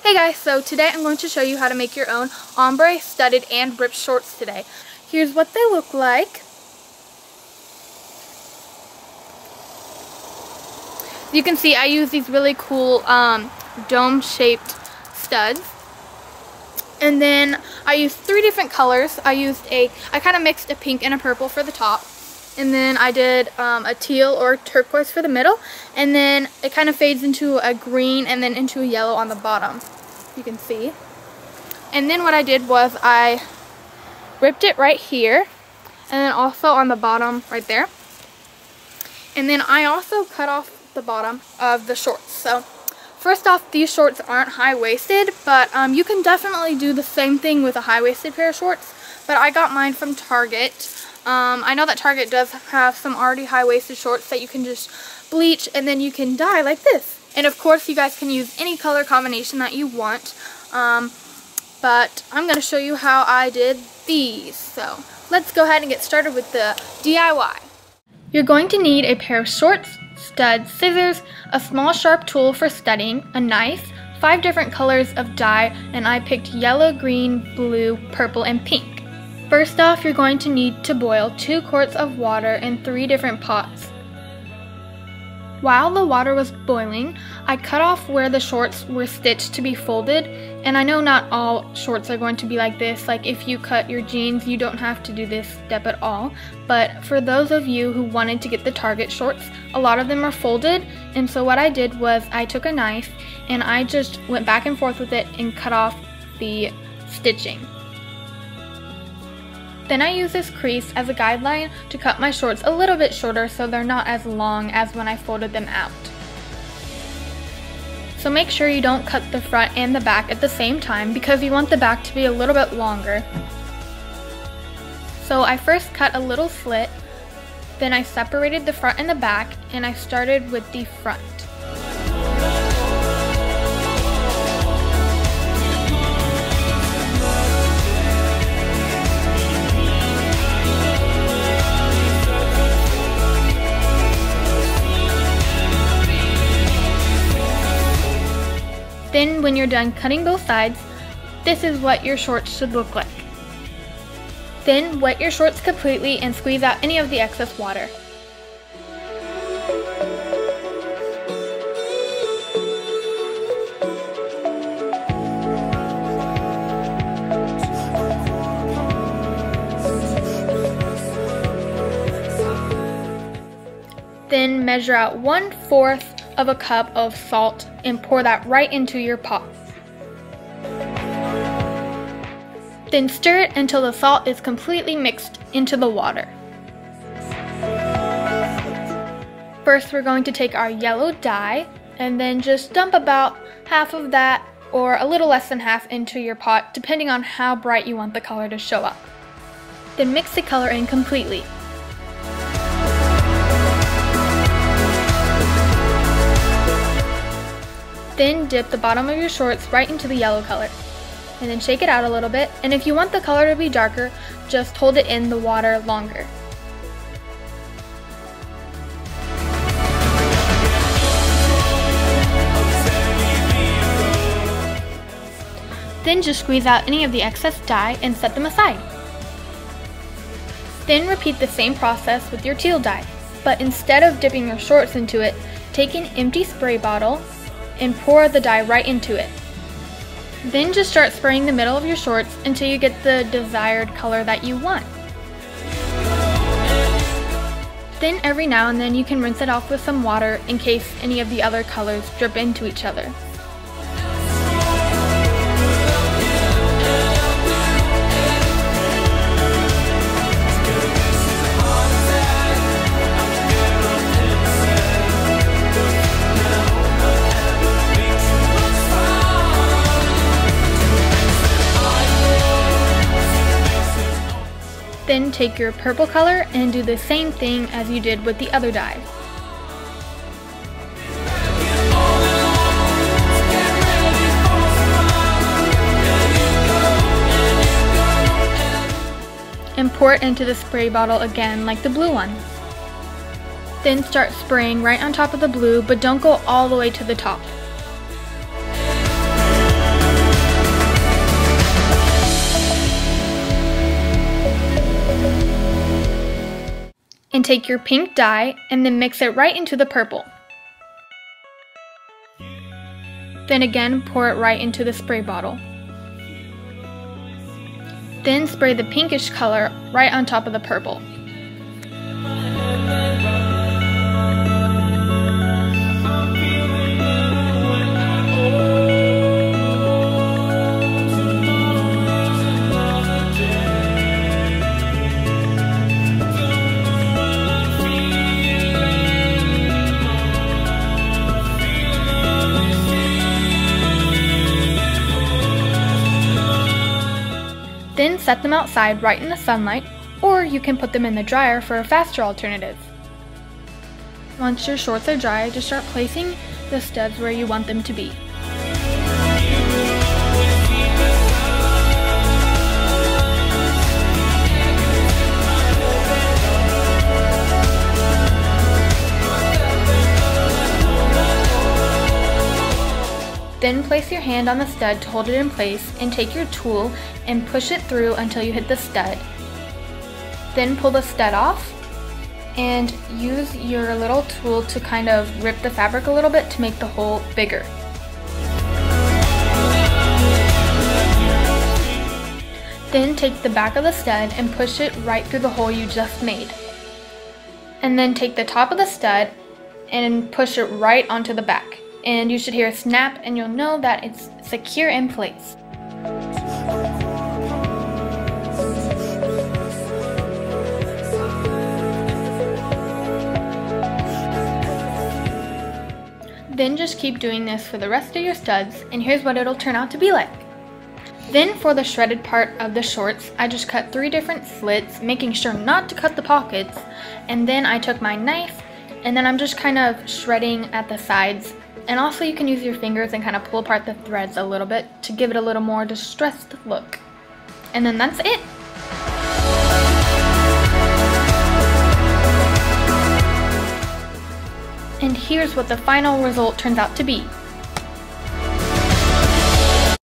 Hey guys, so today I'm going to show you how to make your own ombre, studded, and ripped shorts today. Here's what they look like. You can see I use these really cool dome-shaped studs. And then I used 3 different colors. I kind of mixed a pink and a purple for the top. And then I did a teal or turquoise for the middle. And then it kind of fades into a green and then into a yellow on the bottom. You can see. And then what I did was I ripped it right here. And then also on the bottom right there. And then I also cut off the bottom of the shorts. So first off, these shorts aren't high-waisted, but you can definitely do the same thing with a high-waisted pair of shorts. But I got mine from Target. I know that Target does have some already high-waisted shorts that you can just bleach and then you can dye like this. And of course you guys can use any color combination that you want. But I'm going to show you how I did these. So let's go ahead and get started with the DIY. You're going to need a pair of shorts, studs, scissors, a small sharp tool for studding, a knife, 5 different colors of dye, and I picked yellow, green, blue, purple, and pink. First off, you're going to need to boil 2 quarts of water in 3 different pots. While the water was boiling, I cut off where the shorts were stitched to be folded, and I know not all shorts are going to be like this. Like if you cut your jeans, you don't have to do this step at all. But for those of you who wanted to get the Target shorts, a lot of them are folded, and so what I did was I took a knife and I just went back and forth with it and cut off the stitching. Then I use this crease as a guideline to cut my shorts a little bit shorter so they're not as long as when I folded them out. So make sure you don't cut the front and the back at the same time because you want the back to be a little bit longer. So I first cut a little slit, then I separated the front and the back, and I started with the front. Then when you're done cutting both sides, this is what your shorts should look like. Then wet your shorts completely and squeeze out any of the excess water. Then measure out 1/4 of a cup of salt and pour that right into your pot. Then stir it until the salt is completely mixed into the water. First we're going to take our yellow dye and then just dump about half of that or a little less than half into your pot depending on how bright you want the color to show up. Then mix the color in completely. Then dip the bottom of your shorts right into the yellow color. And then shake it out a little bit, and if you want the color to be darker, just hold it in the water longer. Then just squeeze out any of the excess dye and set them aside. Then repeat the same process with your teal dye, but instead of dipping your shorts into it, take an empty spray bottle and pour the dye right into it. Then just start spraying the middle of your shorts until you get the desired color that you want. Then every now and then you can rinse it off with some water in case any of the other colors drip into each other. Then take your purple color and do the same thing as you did with the other dye. And pour it into the spray bottle again like the blue one. Then start spraying right on top of the blue, but don't go all the way to the top. and take your pink dye and then mix it right into the purple. Then again, pour it right into the spray bottle. Then spray the pinkish color right on top of the purple. Then set them outside right in the sunlight, or you can put them in the dryer for a faster alternative. Once your shorts are dry, just start placing the studs where you want them to be. Then place your hand on the stud to hold it in place and take your tool and push it through until you hit the stud. Then pull the stud off and use your little tool to kind of rip the fabric a little bit to make the hole bigger. Then take the back of the stud and push it right through the hole you just made. And then take the top of the stud and push it right onto the back. And you should hear a snap and you'll know that it's secure in place. Then just keep doing this for the rest of your studs, and here's what it'll turn out to be like. Then for the shredded part of the shorts, I just cut 3 different slits, making sure not to cut the pockets, and then I took my knife and then I'm just kind of shredding at the sides. And also you can use your fingers and kind of pull apart the threads a little bit to give it a little more distressed look. And then that's it. And here's what the final result turns out to be.